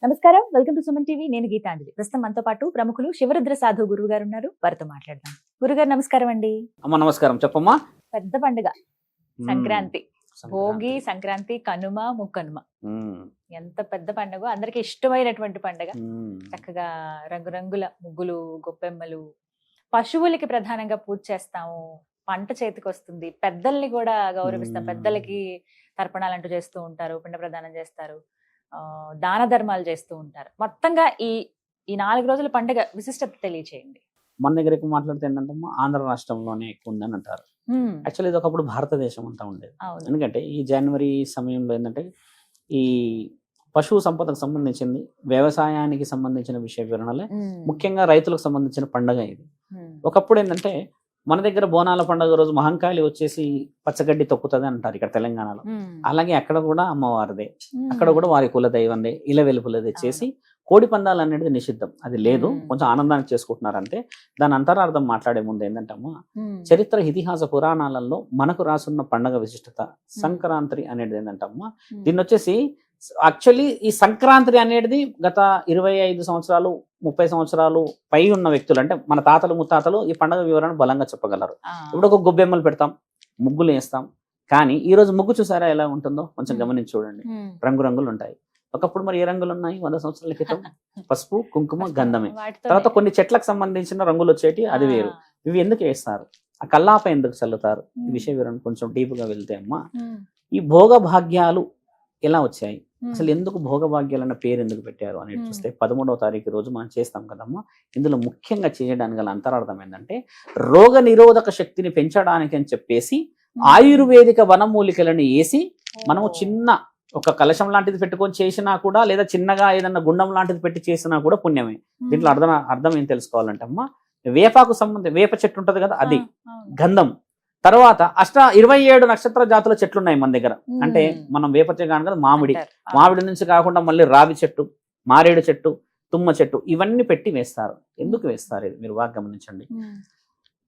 నమస్కారం, welcome to Suman TV. నేను గీతాంజలి. ప్రస్తుతం మనతో పాటు ప్రముఖులు శివరుద్ర సాధు గురువు గారు ఉన్నారు. వారితో మాట్లాడదాం. గురుగారు నమస్కారం అండి. అమ్మ నమస్కారం, చెప్పమ్మా. పెద్ద పండుగ సంక్రాంతి, భోగి, సంక్రాంతి, కనుమ, ముక్కనుమ. ఎంత పెద్ద పండుగ, అందరికి ఇష్టమైనటువంటి పండుగ. చక్కగా రంగురంగుల ముగ్గులు, గొప్పెమ్మలు, పశువులకి ప్రధానంగా పూజ చేస్తాము. పంట చేతికి వస్తుంది, పెద్దల్ని కూడా గౌరవిస్తాం. పెద్దలకి తర్పణాలంటూ చేస్తూ ఉంటారు, పిండ ప్రదానం చేస్తారు, దాన ధర్మాలు చేస్తూ ఉంటారు. మొత్తంగా ఈ 4 రోజుల పండుగ విశిష్టత తెలియచేయండి. మన దగ్గర ఎక్కువ మాట్లాడితే ఏంటంటే ఆంధ్ర రాష్ట్రంలోనే ఎక్కువ ఉందని అంటారు. యాక్చువల్లీ ఇది ఒకప్పుడు భారతదేశం అంతా ఉండేది. ఎందుకంటే ఈ జనవరి సమయంలో ఏంటంటే ఈ పశువు సంపదకు సంబంధించింది, వ్యవసాయానికి సంబంధించిన విషయ వివరణలే, ముఖ్యంగా రైతులకు సంబంధించిన పండుగ ఇది. ఒకప్పుడు ఏంటంటే మన దగ్గర బోనాల పండుగ రోజు మహంకాళి వచ్చేసి పచ్చగడ్డి తొక్కుతుంది అంటారు ఇక్కడ తెలంగాణలో. అలాగే అక్కడ కూడా అమ్మవారిదే, అక్కడ కూడా వారి కుల దైవందే, ఇల వెలుపుల తెచ్చేసి కోడి పందాలు అనేది నిషిద్ధం, అది లేదు, కొంచెం ఆనందానికి చేసుకుంటున్నారంటే. దాని అంతరార్థం మాట్లాడే ముందు ఏంటంటే అమ్మ, చరిత్ర ఇతిహాస పురాణాలలో మనకు రాసున్న పండుగ విశిష్టత సంక్రాంతి అనేది ఏంటంటే అమ్మ, దీన్ని వచ్చేసి యాక్చువల్లీ ఈ సంక్రాంతి అనేది గత 25 సంవత్సరాలు 30 సంవత్సరాలు పై ఉన్న వ్యక్తులు, అంటే మన తాతలు ముత్తాతలు ఈ పండుగ వివరణ బలంగా చెప్పగలరు. ఇప్పుడు ఒక గొబ్బెమ్మలు పెడతాం, ముగ్గులు వేస్తాం, కానీ ఈ రోజు ముగ్గు చూసారా ఎలా ఉంటుందో కొంచెం గమనించి చూడండి. రంగురంగులు ఉంటాయి. ఒకప్పుడు మరి ఏ రంగులు ఉన్నాయి 100 సంవత్సరాల క్రితం? పసుపు, కుంకుమ, గంధమే. తర్వాత కొన్ని చెట్లకు సంబంధించిన రంగులు వచ్చేటి, అది వేరు. ఇవి ఎందుకు వేస్తారు, ఆ కల్లాప ఎందుకు చల్లుతారు, ఈ విషయ వివరణ కొంచెం డీప్గా వెళ్తే అమ్మా, ఈ భోగ భాగ్యాలు ఎలా వచ్చాయి, అసలు ఎందుకు భోగభాగ్యాలు అన్న పేరు ఎందుకు పెట్టారు అనేది చూస్తే 13వ తారీఖు రోజు మనం చేస్తాం కదమ్మా. ఇందులో ముఖ్యంగా చేయడానికి గల అంతరార్థం ఏంటంటే రోగ నిరోధక శక్తిని పెంచడానికి అని చెప్పేసి ఆయుర్వేదిక వనమూలికలను వేసి మనము చిన్న ఒక కలశం లాంటిది పెట్టుకొని చేసినా కూడా, లేదా చిన్నగా ఏదన్నా గుండం లాంటిది పెట్టి చేసినా కూడా పుణ్యమే. దీంట్లో అర్థం ఏం తెలుసుకోవాలంటే అమ్మా, వేపాకు సంబంధం, వేప చెట్టు ఉంటది కదా, అది గంధం. తర్వాత 27 నక్షత్ర జాతుల చెట్లు ఉన్నాయి మన దగ్గర. అంటే మనం వేప చెట్టు కాను కదా, మామిడి నుంచి కాకుండా మళ్ళీ రావి చెట్టు, మారేడు చెట్టు, తుమ్మ చెట్టు, ఇవన్నీ పెట్టి వేస్తారు. ఎందుకు వేస్తారు ఇది మీరు బాగా గమనించండి.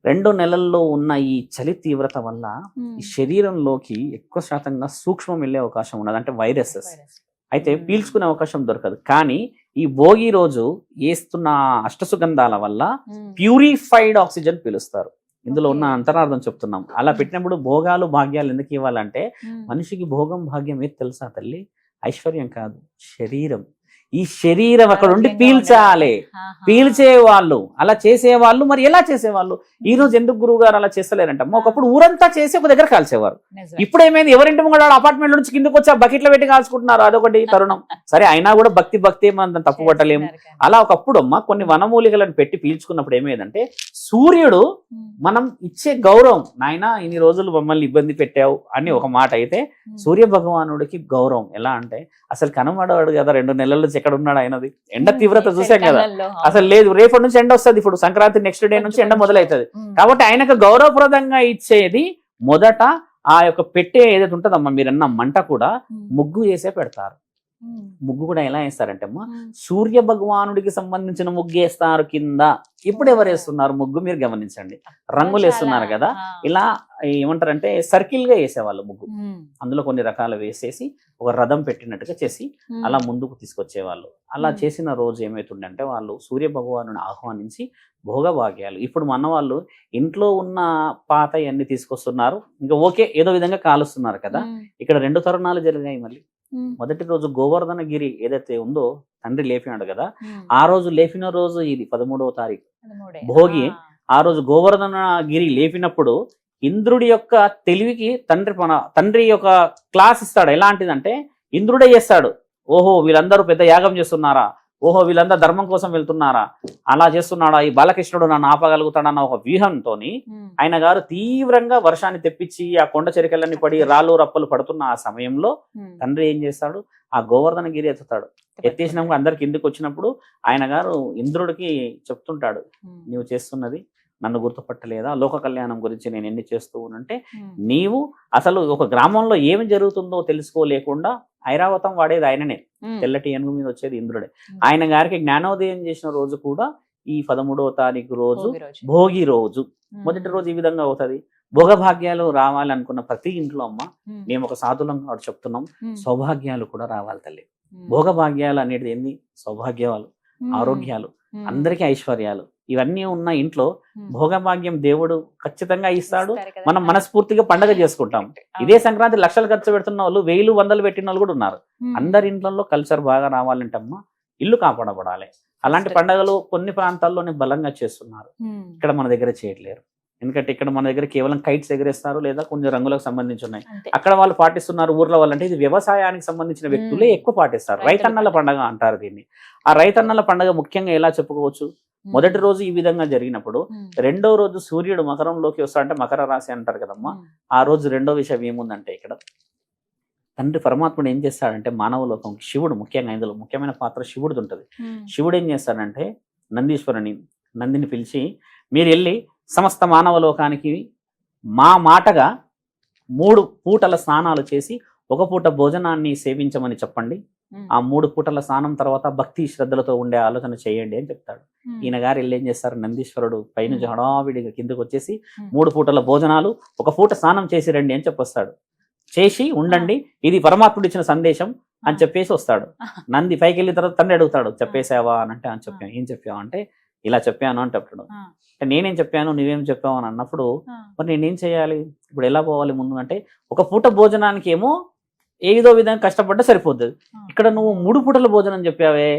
2 నెలల్లో ఉన్న ఈ చలి తీవ్రత వల్ల ఈ శరీరంలోకి ఎక్కువ శాతంగా సూక్ష్మం వెళ్ళే అవకాశం ఉన్నది, అంటే వైరసెస్. అయితే పీల్చుకునే అవకాశం దొరకదు. కానీ ఈ భోగి రోజు వేస్తున్న అష్టసుగంధాల వల్ల ప్యూరిఫైడ్ ఆక్సిజన్ పీలుస్తారు. ఇందులో ఉన్న అంతరార్థం చెప్తున్నాం. అలా పెట్టినప్పుడు భోగాలు భాగ్యాలు ఎందుకు ఇవ్వాలంటే, మనిషికి భోగం భాగ్యం ఏది తెలుసా తల్లి? ఐశ్వర్యం కాదు, శరీరం. ఈ శరీరం అక్కడ ఉండి పీల్చాలి. పీల్చేవాళ్ళు, అలా చేసేవాళ్ళు మరి ఎలా చేసేవాళ్ళు? ఈ రోజు ఎందుకు గురువు గారు అలా చేస్తలేరంట? ఒకప్పుడు ఊరంతా చేసి ఒక దగ్గర కాల్చేవారు. ఇప్పుడు ఏమైంది, ఎవరింటి ముంగడ అపార్ట్మెంట్ నుంచి కిందకు వచ్చి బకెట్లో పెట్టి కాల్చుకుంటున్నారు. అదొకటి తరుణం. సరే, అయినా కూడా భక్తి మనం తప్పు పట్టలేము. అలా ఒకప్పుడు అమ్మ కొన్ని వనమూలికలను పెట్టి పీల్చుకున్నప్పుడు ఏమైందంటే, సూర్యుడు మనం ఇచ్చే గౌరవం, నాయన ఇన్ని రోజులు మమ్మల్ని ఇబ్బంది పెట్టావు అని ఒక మాట అయితే, సూర్య భగవానుడికి గౌరవం ఎలా అంటే, అసలు కనబడవాడు కదా 2 నెలల ఎక్కడ ఉన్నాడు ఆయనది. ఎండ తీవ్రత చూసాం కదా, అసలు లేదు. రేపటి నుంచి ఎండ వస్తుంది, ఇప్పుడు సంక్రాంతి నెక్స్ట్ డే నుంచి ఎండ మొదలవుతుంది. కాబట్టి ఆయనకు గౌరవప్రదంగా ఇచ్చేది మొదట ఆ యొక్క పెట్టే ఏదైతే ఉంటుందమ్మా, మీరన్న మంట కూడా ముగ్గు చేసే పెడతారు. ముగ్గు కూడా ఎలా వేస్తారంటే అమ్మా, సూర్య భగవానుడికి సంబంధించిన ముగ్గు వేస్తారు కింద. ఇప్పుడు ఎవరు వేస్తున్నారు ముగ్గు మీరు గమనించండి, రంగులు వేస్తున్నారు కదా. ఇలా ఏమంటారంటే సర్కిల్ గా వేసేవాళ్ళు ముగ్గు. అందులో కొన్ని రకాలు వేసేసి ఒక రథం పెట్టినట్టుగా చేసి అలా ముందుకు తీసుకొచ్చేవాళ్ళు. అలా చేసిన రోజు ఏమవుతుందంటే, వాళ్ళు సూర్య భగవానుని ఆహ్వానించి భోగభాగ్యాలు. ఇప్పుడు మన వాళ్ళు ఇంట్లో ఉన్న పాత అన్ని తీసుకొస్తున్నారు, ఇంకా ఓకే ఏదో విధంగా కాలుస్తున్నారు కదా. ఇక్కడ 2 తరుణాలు జరిగాయి. మళ్ళీ మొదటి రోజు గోవర్ధన గిరి ఏదైతే ఉందో, తండ్రి లేపినాడు కదా, ఆ రోజు లేపిన రోజు ఇది 13వ తారీఖు భోగి. ఆ రోజు గోవర్ధన గిరి లేపినప్పుడు ఇంద్రుడి యొక్క తెలివికి తండ్రి యొక్క క్లాస్ ఇస్తాడు. ఎలాంటిదంటే, ఇంద్రుడే చేస్తాడు, ఓహో వీళ్ళందరూ పెద్ద యాగం చేస్తున్నారా, ఓహో వీళ్ళందరూ ధర్మం కోసం వెళ్తున్నారా, అలా చేస్తున్నాడా, ఈ బాలకృష్ణుడు నన్ను ఆపగలుగుతాడన్న ఒక వ్యూహంతో ఆయన గారు తీవ్రంగా వర్షాన్ని తెప్పించి ఆ కొండ చెరికలన్నీ పడి రాళ్ళు రప్పలు పడుతున్న ఆ సమయంలో తండ్రి ఏం చేస్తాడు, ఆ గోవర్ధన గిరి ఎత్తుతాడు. ఎత్తేసినప్పుడు అందరికి కిందికి వచ్చినప్పుడు ఆయన గారు ఇంద్రుడికి చెప్తుంటాడు, నీవు చేస్తున్నది నన్ను గుర్తుపట్టలేదా, లోక కళ్యాణం గురించి నేను ఎన్ని చేస్తూ అంటే, నీవు అసలు ఒక గ్రామంలో ఏమి జరుగుతుందో తెలుసుకోలేకుండా ఐరావతం వాడేది ఆయననే, తెల్లటి ఏనుగు మీద వచ్చేది ఇంద్రుడే. ఆయన గారికి జ్ఞానోదయం చేసిన రోజు కూడా ఈ 13వ తారీఖు రోజు భోగి రోజు. మొదటి రోజు ఈ విధంగా అవుతుంది. భోగభాగ్యాలు రావాలనుకున్న ప్రతి ఇంట్లో అమ్మ, మేము ఒక సాధులం చెప్తున్నాం, సౌభాగ్యాలు కూడా రావాలి తల్లి. భోగభాగ్యాలు అనేది ఏంది? సౌభాగ్యాలు, ఆరోగ్యాలు, అందరికీ ఐశ్వర్యాలు, ఇవన్నీ ఉన్న ఇంట్లో భోగభాగ్యం దేవుడు ఖచ్చితంగా ఇస్తాడు. మనం మనస్ఫూర్తిగా పండగ చేసుకుంటాం. ఇదే సంక్రాంతి లక్షలు ఖర్చు పెడుతున్న వాళ్ళు 1000, 100 పెట్టిన వాళ్ళు కూడా ఉన్నారు. అందరి ఇంట్లో కల్చర్ బాగా రావాలంటే అమ్మ ఇల్లు కాపాడబడాలి. అలాంటి పండుగలు కొన్ని ప్రాంతాల్లోనే బలంగా చేస్తున్నారు. ఇక్కడ మన దగ్గర చేయట్లేరు. ఎందుకంటే ఇక్కడ మన దగ్గర కేవలం కైట్స్ ఎగరేస్తారు, లేదా కొన్ని రంగులకు సంబంధించి ఉన్నాయి. అక్కడ వాళ్ళు పాటిస్తున్నారు ఊర్ల వాళ్ళు. అంటే ఇది వ్యవసాయానికి సంబంధించిన వ్యక్తులే ఎక్కువ పాటిస్తారు. రైతన్నల పండుగ అంటారు దీన్ని. ఆ రైతన్నల పండుగ ముఖ్యంగా ఎలా చెప్పుకోవచ్చు? మొదటి రోజు ఈ విధంగా జరిగినప్పుడు రెండో రోజు సూర్యుడు మకరంలోకి వస్తాడంటే మకర రాశి అంటారు కదమ్మా. ఆ రోజు రెండో విషయం ఏముందంటే ఇక్కడ తండ్రి పరమాత్ముడు ఏం చేస్తాడంటే మానవ లోకం శివుడు ముఖ్యంగా ఇందులో ముఖ్యమైన పాత్ర శివుడిది ఉంటుంది. శివుడు ఏం చేస్తాడంటే నందిని పిలిచి మీరు వెళ్ళి సమస్త మానవ లోకానికి మా మాటగా 3 పూటల స్నానాలు చేసి 1 పూట భోజనాన్ని సేవించమని చెప్పండి. ఆ 3 పూటల స్నానం తర్వాత భక్తి శ్రద్ధలతో ఉండే ఆలోచన చేయండి అని చెప్తాడు. ఈయన గారు వెళ్ళి ఏం చేస్తారు? నందీశ్వరుడు పైనుంచి హడావిడిగా కిందకు వచ్చేసి 3 పూటల భోజనాలు 1 పూట స్నానం చేసి రండి అని చెప్పొస్తాడు. చేసి ఉండండి, ఇది పరమాత్ముడు ఇచ్చిన సందేశం అని చెప్పేసి వస్తాడు. నంది పైకి వెళ్ళిన తర్వాత తండ్రి అడుగుతాడు, చెప్పేసావా అని అంటే, అని చెప్పాను. ఏం చెప్పావు అంటే, ఇలా చెప్పాను అని చెప్తాడు. అంటే నేనేం చెప్పాను, నువ్వేం చెప్పావు అని అన్నప్పుడు మరి నేనేం చేయాలి, ఇప్పుడు ఎలా పోవాలి ముందు అంటే, 1 పూట భోజనానికి ఏమో ఏదో విధంగా కష్టపడ్డా సరిపోద్ది. ఇక్కడ నువ్వు 3 పూటల భోజనం చెప్పావే,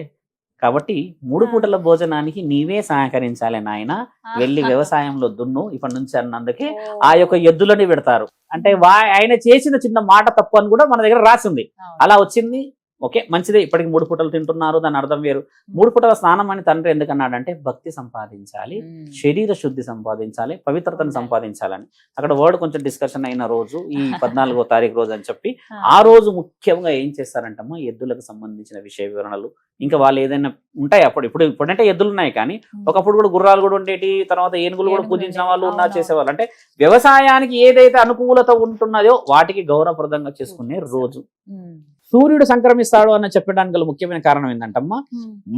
కాబట్టి 3 పూటల భోజనానికి నీవే సహకరించాలి నాయన, వెళ్ళి వ్యవసాయంలో దున్ను ఇప్పటి నుంచి అన్నందుకే ఆ యొక్క ఎద్దులని పెడతారు. అంటే ఆయన చేసిన చిన్న మాట తప్పు అని కూడా మన దగ్గర రాసింది. అలా వచ్చింది. ఓకే, మంచిదే, ఇప్పటికి 3 పూటలు తింటున్నారు, దాని అర్థం వేరు. 3 పూటల స్నానం అని తండ్రి ఎందుకన్నాడంటే భక్తి సంపాదించాలి, శరీర శుద్ధి సంపాదించాలి, పవిత్రతను సంపాదించాలని. అక్కడ వర్డ్ కొంచెం డిస్కషన్ అయిన రోజు ఈ 14వ తారీఖు రోజు అని చెప్పి ఆ రోజు ముఖ్యంగా ఏం చేస్తారంటమ్మా, ఎద్దులకు సంబంధించిన విషయ వివరణలు, ఇంకా వాళ్ళు ఏదైనా ఉంటాయి. ఇప్పుడంటే ఎద్దులు ఉన్నాయి, కానీ ఒకప్పుడు కూడా గుర్రాలు కూడా ఉండేటి, తర్వాత ఏనుగులు కూడా పూజించిన వాళ్ళు ఉన్నారు, చేసేవాళ్ళు. అంటే వ్యవసాయానికి ఏదైతే అనుకూలత ఉంటున్నదో వాటికి గౌరవప్రదంగా చేసుకునే రోజు. సూర్యుడు సంక్రమిస్తాడు అని చెప్పడానికి గల ముఖ్యమైన కారణం ఏంటంటమ్మా,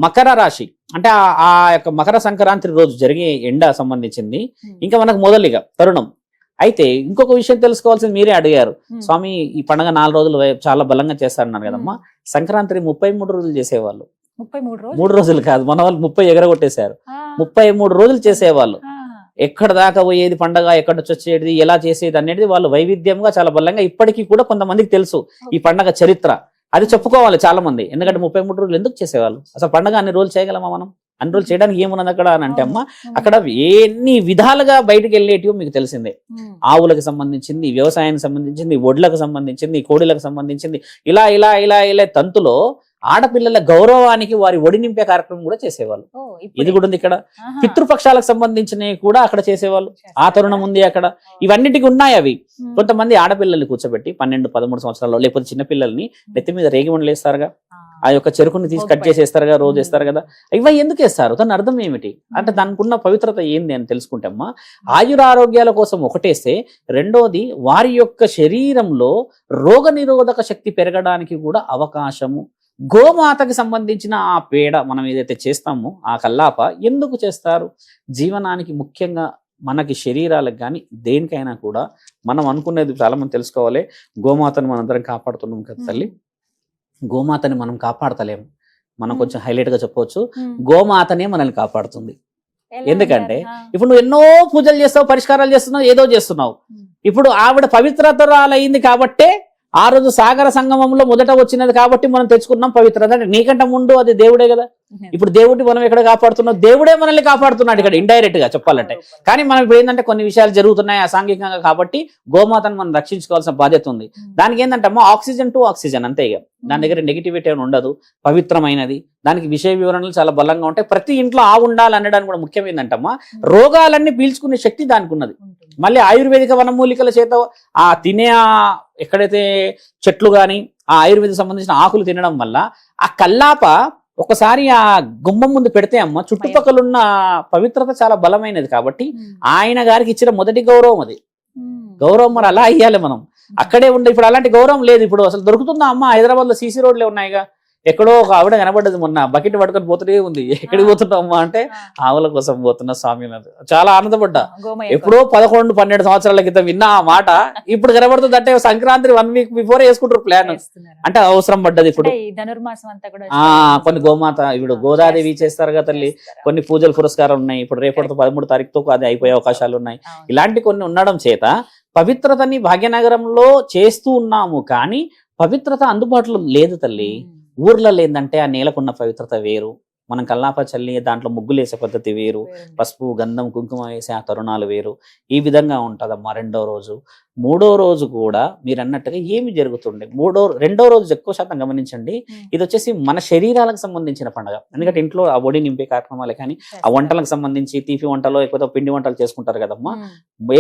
మకర రాశి అంటే ఆ యొక్క మకర సంక్రాంతి రోజు జరిగే ఎండ సంబంధించింది. ఇంకా మనకు మొదలుగా తరుణం. అయితే ఇంకొక విషయం తెలుసుకోవాల్సింది, మీరే అడిగారు స్వామి ఈ పండుగ 4 రోజులు చాలా బలంగా చేస్తారన్నారు కదమ్మా. సంక్రాంతి 33 రోజులు చేసేవాళ్ళు. 3 రోజులు కాదు, మన వాళ్ళు 30 ఎగరగొట్టేశారు. 33 రోజులు చేసేవాళ్ళు. ఎక్కడ దాకా పోయేది పండగ, ఎక్కడ వచ్చేది, ఎలా చేసేది అనేది వాళ్ళు వైవిధ్యంగా చాలా బలంగా ఇప్పటికీ కూడా కొంతమందికి తెలుసు ఈ పండగ చరిత్ర. అది చెప్పుకోవాలి చాలా మంది. ఎందుకంటే 33 రోజులు ఎందుకు చేసేవాళ్ళు? అసలు పండగ అన్ని రోజులు చేయగలమా మనం? అన్ని రోజులు చేయడానికి ఏమున్నది అక్కడ అని అంటే అమ్మ, అక్కడ ఎన్ని విధాలుగా బయటకు వెళ్ళేటివో మీకు తెలిసిందే. ఆవులకు సంబంధించింది, వ్యవసాయానికి సంబంధించింది, ఒడ్లకు సంబంధించింది, కోడిలకు సంబంధించింది, ఇలా ఇలా ఇలా ఇలా తంతులో ఆడపిల్లల గౌరవానికి వారి ఒడి నింపే కార్యక్రమం కూడా చేసేవాళ్ళు. ఇది కూడా ఉంది ఇక్కడ. పితృపక్షాలకు సంబంధించినవి కూడా అక్కడ చేసేవాళ్ళు. ఆ తరుణం ఉంది అక్కడ. ఇవన్నిటికీ ఉన్నాయి అవి. కొంతమంది ఆడపిల్లల్ని కూర్చోబెట్టి 12-13 సంవత్సరాల్లో, లేకపోతే చిన్నపిల్లల్ని నెత్తి మీద రేగిమండలు వేస్తారుగా, ఆ యొక్క చెరుకుని తీసి కట్ చేసేస్తారుగా, రోజు వేస్తారు కదా. ఇవి ఎందుకు వేస్తారు? దాని అర్థం ఏమిటి అంటే, దానికి ఉన్న పవిత్రత ఏంది అని తెలుసుకుంటామా. ఆయురారోగ్యాల కోసం ఒకటేస్తే, రెండోది వారి యొక్క శరీరంలో రోగ నిరోధక శక్తి పెరగడానికి కూడా అవకాశము. గోమాతకి సంబంధించిన ఆ పేడ మనం ఏదైతే చేస్తామో ఆ కల్లాప ఎందుకు చేస్తారు? జీవనానికి ముఖ్యంగా మనకి శరీరాలకు కానీ దేనికైనా కూడా మనం అనుకునేది చాలా మంది తెలుసుకోవాలి. గోమాతను మనందరం కాపాడుతున్నాం కదా తల్లి, గోమాతని మనం కాపాడతలేము. మనం కొంచెం హైలైట్ గా చెప్పవచ్చు, గోమాతనే మనల్ని కాపాడుతుంది. ఎందుకంటే ఇప్పుడు నువ్వు ఎన్నో పూజలు చేస్తావు, పరిష్కారాలు చేస్తున్నావు, ఏదో చేస్తున్నావు. ఇప్పుడు ఆవిడ పవిత్రతరాలైంది కాబట్టే ఆ రోజు సాగర సంగమంలో మొదట వచ్చినది కాబట్టి మనం తెచ్చుకున్నాం పవిత్రత. అంటే నీకంటే ముందు అది దేవుడే కదా. ఇప్పుడు దేవుడిని మనం ఎక్కడ కాపాడుతున్నాం? దేవుడే మనల్ని కాపాడుతున్నాడు ఇక్కడ ఇండైరెక్ట్ గా చెప్పాలంటే. కానీ మనం ఇప్పుడు ఏంటంటే కొన్ని విషయాలు జరుగుతున్నాయి అసాంఘికంగా, కాబట్టి గోమాతను మనం రక్షించుకోవాల్సిన బాధ్యత ఉంది. దానికి ఏంటంటే అమ్మా, ఆక్సిజన్ టు ఆక్సిజన్ అంతే. ఇక దాని దగ్గర నెగిటివిటీ ఏమి ఉండదు, పవిత్రమైనది. దానికి విషయ వివరణలు చాలా బలంగా ఉంటాయి. ప్రతి ఇంట్లో ఆవు ఉండాలనడానికి కూడా ముఖ్యం ఏంటంటమ్మా, రోగాలన్నీ పీల్చుకునే శక్తి దానికి ఉన్నది. మళ్ళీ ఆయుర్వేదిక వనమూలికల చేత ఆ తినే ఎక్కడైతే చెట్లు కానీ ఆ ఆయుర్వేదిక సంబంధించిన ఆకులు తినడం వల్ల ఆ కల్లాప ఒకసారి ఆ గుమ్మం ముందు పెడితే అమ్మ, చుట్టుపక్కల ఉన్న పవిత్రత చాలా బలమైనది. కాబట్టి ఆయన గారికి ఇచ్చిన మొదటి గౌరవం అది. గౌరవం మరి అలా ఇయ్యాలి మనం. అక్కడే ఉండే ఇప్పుడు అలాంటి గౌరవం లేదు. ఇప్పుడు అసలు దొరుకుతుందా అమ్మ? హైదరాబాద్ లో సీసీ రోడ్లే ఉన్నాయిగా, ఎక్కడో ఒక ఆవిడ కనబడ్డది మొన్న, బకెట్ పట్టుకొని పోతూనే ఉంది. ఎక్కడికి పోతున్నామ్మా అంటే ఆవుల కోసం పోతున్న స్వామి అన్నది. చాలా ఆనందపడ్డా. ఎప్పుడో 11-12 సంవత్సరాల క్రితం విన్నా ఆ మాట, ఇప్పుడు కనబడుతుంది. అంటే సంక్రాంతి 1 వీక్ బిఫోర్ వేసుకుంటారు ప్లాన్. అంటే అవసరం పడ్డది ఇప్పుడు. ధనుర్మాసం అంతా కూడా కొన్ని గోమాత ఇప్పుడు గోదాదేవి చేస్తారు కదా తల్లి, కొన్ని పూజలు పురస్కారాలు ఉన్నాయి. ఇప్పుడు రేపటితో 13 తారీఖుతో అది అయిపోయే అవకాశాలు ఉన్నాయి. ఇలాంటి కొన్ని ఉండడం చేత పవిత్రతని భాగ్యనగరంలో చేస్తూ ఉన్నాము, కానీ పవిత్రత అందుబాటులో లేదు తల్లి. ఊర్లలో ఏంటంటే ఆ నేలకున్న పవిత్రత వేరు, మనం కల్లాప చల్లి దాంట్లో ముగ్గులు వేసే పద్ధతి వేరు, పసుపు గంధం కుంకుమ వేసే ఆ తరుణాలు వేరు. ఈ విధంగా ఉంటుందమ్మా. 2వ రోజు 3వ రోజు కూడా మీరు అన్నట్టుగా ఏమి జరుగుతుండే. 2వ రోజు ఎక్కువ శాతం గమనించండి, ఇది వచ్చేసి మన శరీరాలకు సంబంధించిన పండుగ. ఎందుకంటే ఇంట్లో ఆ ఒడి నింపే కార్యక్రమాలే కానీ ఆ వంటలకు సంబంధించి తీపి వంటలు లేకపోతే పిండి వంటలు చేసుకుంటారు కదమ్మా.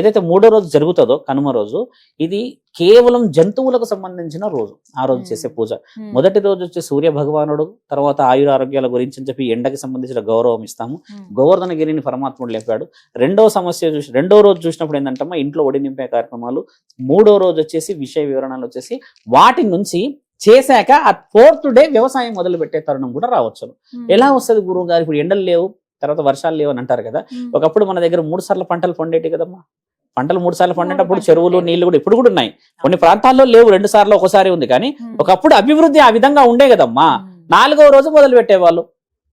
ఏదైతే 3వ రోజు జరుగుతుందో కనుమ రోజు, ఇది కేవలం జంతువులకు సంబంధించిన రోజు. ఆ రోజు చేసే పూజ. మొదటి రోజు వచ్చి సూర్య భగవానుడు, తర్వాత ఆయుర ఆరోగ్యాల గురించి అని చెప్పి ఎండకి సంబంధించిన గౌరవం ఇస్తాము. గోవర్ధన గిరిని పరమాత్ముడు లేపాడు. 2వ రోజు చూసినప్పుడు ఏంటంటే ఇంట్లో ఒడి నింపే కార్యక్రమాలు. 3వ రోజు వచ్చేసి విషయ వివరణలు వచ్చేసి వాటి నుంచి చేశాక ఆ 4th డే వ్యవసాయం మొదలు పెట్టే తరుణం కూడా రావచ్చు. ఎలా వస్తుంది గురువు గారు? ఇప్పుడు ఎండలు లేవు, తర్వాత వర్షాలు లేవు అని అంటారు కదా. ఒకప్పుడు మన దగ్గర 3 సార్లు పంటలు పండేటి కదమ్మా. పంటలు 3 సార్లు పండేటప్పుడు చెరువులు నీళ్లు కూడా ఇప్పుడు కూడా ఉన్నాయి. కొన్ని ప్రాంతాల్లో లేవు, 2 సార్లు ఒకసారి ఉంది. కానీ ఒకప్పుడు అభివృద్ధి ఆ విధంగా ఉండే కదమ్మా. 4వ రోజు మొదలు పెట్టేవాళ్ళు.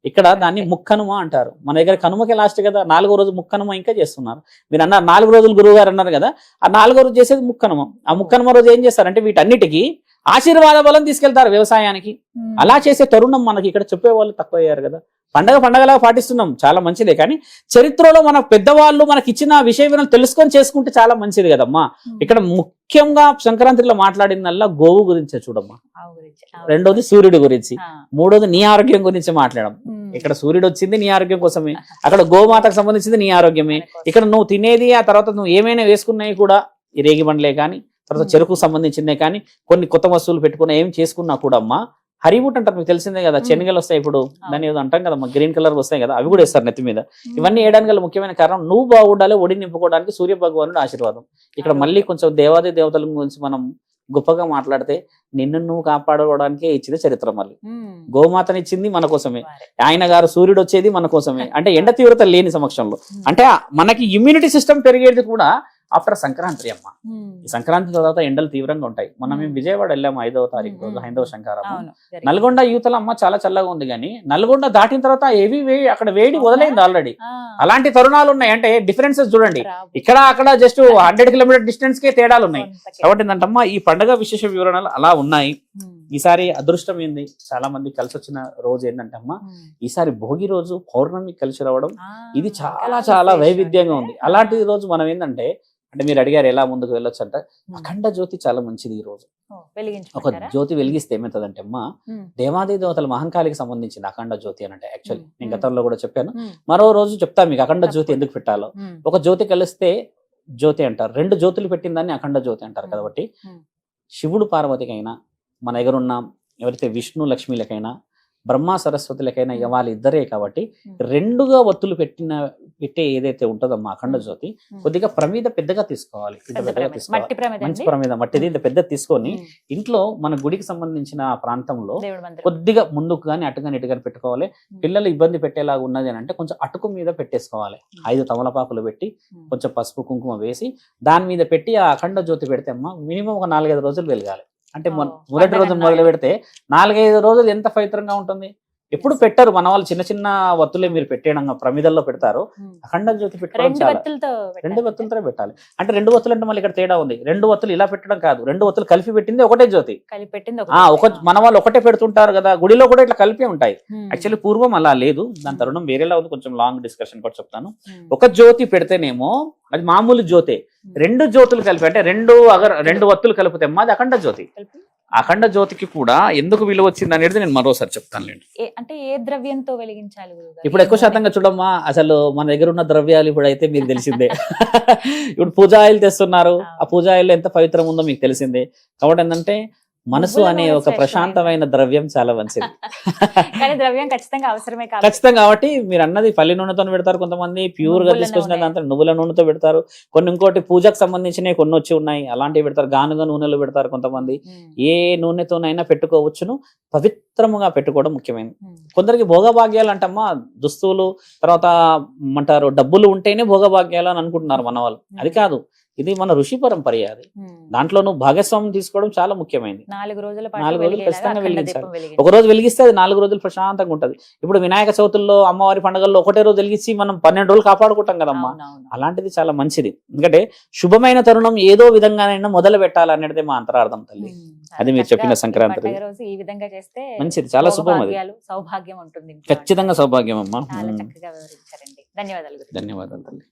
ఇక్కడ దాన్ని ముక్కనుమ అంటారు. మన దగ్గర కనుమకి లాస్ట్ కదా, 4వ రోజు ముక్కనుమ ఇంకా చేస్తున్నారు. మీరు అన్నారు 4 రోజులు గురువు గారు అన్నారు కదా, ఆ 4వ రోజు చేసేది ముక్కనుమ. ఆ ముక్కనుమ రోజు ఏం చేస్తారంటే వీటన్నిటికీ ఆశీర్వాద బలం తీసుకెళ్తారు వ్యవసాయానికి. అలా చేసే తరుణం మనకి ఇక్కడ చెప్పేవాళ్ళు తక్కువ అయ్యారు కదా. పండగలా పాటిస్తున్నాం, చాలా మంచిదే. కానీ చరిత్రలో మన పెద్దవాళ్ళు మనకి ఇచ్చిన విషయ వివరాలు తెలుసుకొని చేసుకుంటే చాలా మంచిది కదమ్మా. ఇక్కడ ముఖ్యంగా సంక్రాంతిలో మాట్లాడిందల్లా గోవు గురించే చూడమ్మా. 2వది సూర్యుడి గురించి, 3వది నీ ఆరోగ్యం గురించి మాట్లాడడం. ఇక్కడ సూర్యుడు వచ్చింది నీ ఆరోగ్యం కోసమే, అక్కడ గోమాతకు సంబంధించింది నీ ఆరోగ్యమే. ఇక్కడ నువ్వు తినేది, ఆ తర్వాత నువ్వు ఏమైనా వేసుకున్నాయి కూడా ఈ రేగి బండ్లే కానీ, తర్వాత చెరుకు సంబంధించిందే కానీ, కొన్ని కొత్త వస్తువులు పెట్టుకున్నా ఏం చేసుకున్నా కూడా అమ్మా హరిబుట్ అంటారు, మీకు తెలిసిందే కదా. శనగలు వస్తాయి ఇప్పుడు, దాన్ని ఏదో అంటాం కదా, గ్రీన్ కలర్ వస్తాయి కదా, అవి కూడా వేస్తారు నెత్తి మీద. ఇవన్నీ వేయడానికి గల ముఖ్యమైన కారణం నువ్వు బాగుండాలి, ఒడి నింపుకోవడానికి సూర్య భగవానుడు ఆశీర్వాదం. ఇక్కడ మళ్ళీ కొంచెం దేవాది దేవతల గురించి మనం గొప్పగా మాట్లాడితే నిన్ను నువ్వు కాపాడుకోవడానికే ఇచ్చింది చరిత్ర. మళ్ళీ గోమాతనిచ్చింది మన కోసమే, ఆయన గారు సూర్యుడు వచ్చేది మన కోసమే. అంటే ఎండ తీవ్రత లేని సమక్షంలో, అంటే మనకి ఇమ్యూనిటీ సిస్టమ్ పెరిగేది కూడా ఆఫ్టర్ సంక్రాంతి అమ్మ. ఈ సంక్రాంతి తర్వాత ఎండలు తీవ్రంగా ఉంటాయి. మనం మేము విజయవాడ వెళ్ళాము 5వ తారీఖు రోజు, హైందవ శంకారాము. నల్గొండ యూతల అమ్మ చాలా చల్లగా ఉంది, కానీ నల్గొండ దాటిన తర్వాత అక్కడ వేడి మొదలైంది ఆల్రెడీ. అలాంటి తరుణాలు ఉన్నాయి. అంటే డిఫరెన్సెస్ చూడండి, ఇక్కడ అక్కడ జస్ట్ 100 కిలోమీటర్ డిస్టెన్స్ కే తేడాలు ఉన్నాయి. కాబట్టి ఏంటంటమ్మా ఈ పండుగ విశేష వివరణలు అలా ఉన్నాయి. ఈసారి అదృష్టం ఏంది, చాలా మంది కలిసి వచ్చిన రోజు ఏంటంటే అమ్మా, ఈసారి భోగి రోజు పౌర్ణమి కలిసి రావడం, ఇది చాలా చాలా వైవిధ్యంగా ఉంది. అలాంటి రోజు మనం ఏంటంటే, అంటే మీరు అడిగారు ఎలా ముందుకు వెళ్ళొచ్చు అంటే, అఖండ జ్యోతి చాలా మంచిది. ఈ రోజు ఒక జ్యోతి వెలిగిస్తే ఏమవుతుందంటే అమ్మా, దేవాది దేవతల మహంకాళికి సంబంధించింది అఖండ జ్యోతి అని. అంటే యాక్చువల్లీ నేను గతంలో కూడా చెప్పాను, మరో రోజు చెప్తా మీకు అఖండ జ్యోతి ఎందుకు పెట్టాలో. ఒక జ్యోతి కలిస్తే జ్యోతి అంటారు, 2 జ్యోతులు పెట్టిన దాన్ని అఖండ జ్యోతి అంటారు. కాబట్టి శివుడు పార్వతికైనా, మన దగ్గర ఉన్న ఎవరైతే విష్ణు లక్ష్మీలకైనా, బ్రహ్మ సరస్వతులకైనా వాళ్ళిద్దరే. కాబట్టి 2గా ఒత్తులు పెట్టే ఏదైతే ఉంటుందమ్మా అఖండ జ్యోతి, కొద్దిగా ప్రమిద పెద్దగా తీసుకోవాలి. మంచి ప్రమిద మట్టిది ఇంత పెద్ద తీసుకొని ఇంట్లో మన గుడికి సంబంధించిన ప్రాంతంలో కొద్దిగా ముందుకు కానీ అటు కానీ ఇటు కానీ పెట్టుకోవాలి. పిల్లలు ఇబ్బంది పెట్టేలాగా ఉన్నది అని అంటే కొంచెం అటుకు మీద పెట్టేసుకోవాలి. 5 తమలపాకులు పెట్టి కొంచెం పసుపు కుంకుమ వేసి దాని మీద పెట్టి ఆ అఖండ జ్యోతి పెడితే అమ్మా మినిమం ఒక 4-5 రోజులు వెలగాలి. అంటే మొదటి రోజు మొదలు పెడితే 4-5 రోజులు ఎంత పవిత్రంగా ఉంటుంది. ఎప్పుడు పెట్టరు మన వాళ్ళు, చిన్న చిన్న వత్తులే మీరు పెట్టేయడం ప్రమిదల్లో పెడతారు. అఖండ జ్యోతి పెట్టడం 2 వత్తులతో పెట్టాలి. అంటే 2 వత్తులు అంటే మళ్ళీ ఇక్కడ తేడా ఉంది. 2 వత్తులు ఇలా పెట్టడం కాదు, 2 వత్తులు కలిపి పెట్టింది ఒకటే జ్యోతి. మన వాళ్ళు ఒకటే పెడుతుంటారు కదా, గుడిలో కూడా ఇట్లా కలిపి ఉంటాయి. యాక్చువల్లీ పూర్వం అలా లేదు, దాని తరుణం వేరేలా ఉంది. కొంచెం లాంగ్ డిస్కషన్ కూడా చెప్తాను. ఒక జ్యోతి పెడితేనేమో అది మామూలు జ్యోతే, 2 జ్యోతులు కలిపి అంటే 2 వత్తులు కలిపితే అది అఖండ జ్యోతి. అఖండ జ్యోతికి కూడా ఎందుకు విలువ వచ్చింది అనేది నేను మరోసారి చెప్తాను. అంటే ఏ ద్రవ్యంతో వెలిగించాలి? ఇప్పుడు ఎక్కువ శాతంగా చూడమ్మా, అసలు మన దగ్గర ఉన్న ద్రవ్యాలు ఇప్పుడు అయితే మీకు తెలిసిందే. ఇప్పుడు పూజాయిలు తెస్తున్నారు, ఆ పూజాయిల్లో ఎంత పవిత్రం ఉందో మీకు తెలిసిందే. కాబట్టి ఏంటంటే మనసు నువ్వుల అనే నూనె ఒక శ్రేష్టమైనది. ప్రశాంతమైన ద్రవ్యం చాలా మంచిది. కానీ ద్రవ్యం ఖచ్చితంగా అవసరమే కాబట్టి ఖచ్చితంగా కాబట్టి మీరు అన్నది పల్లి నూనెతో పెడతారు, కొంతమంది ప్యూర్ గా నువ్వుల తీసుకొచ్చిన నూనె. దాంతో నువ్వుల నూనెతో పెడతారు, కొన్ని ఇంకోటి పూజకు సంబంధించినవి కొన్ని వచ్చి ఉన్నాయి అలాంటివి పెడతారు, గానుగ నూనెలు పెడతారు కొంతమంది. ఏ నూనెతోనైనా పెట్టుకోవచ్చును, పవిత్రముగా పెట్టుకోవడం ముఖ్యమైనది. కొందరికి భోగభాగ్యాలు అంటమ్మా దుస్తులు, తర్వాత అంటారు డబ్బులు ఉంటేనే భోగభాగ్యాలు అని అనుకుంటున్నారు మన వాళ్ళు. అది కాదు, ఇది మన ఋషి పరంపర. అది దాంట్లో నువ్వు భాగస్వామ్యం తీసుకోవడం చాలా ముఖ్యమైనది. 4 రోజుల పాటు 4 రోజులు వెలిగేలాగా ఖచ్చితంగా అఖండ వెలిగించాలి. దీపం వెలిగించాలి. ఒక రోజు వెలిగిస్తే అది 4 రోజులు ప్రశాంతంగా ఉంటది. ఇప్పుడు వినాయక చవితుల్లో అమ్మవారి పండుగల్లో ఒకటే రోజు వెలిగించి మనం 12 రోజులు కాపాడుకుంటాం కదమ్మా. అవునవును. అలాంటిది చాలా మంచిది. ఎందుకంటే శుభమైన తరుణం ఏదో విధంగానైనా మొదలు పెట్టాలనేది మా అంతరార్థం తల్లి. చాలా అది మీరు చక్కగా చెప్పిన సంక్రాంతి పండగ రోజు ఈ విధంగా చేస్తే మంచిది, చాలా శుభం అది. భోగభాగ్యాలు, సౌభాగ్యం ఉంటుంది ఇంట్లో. ఖచ్చితంగా సౌభాగ్యం అమ్మా. చాలా చక్కగా వివరించారండి. ధన్యవాదాలు గురుజీ. ధన్యవాదాలు తల్లి.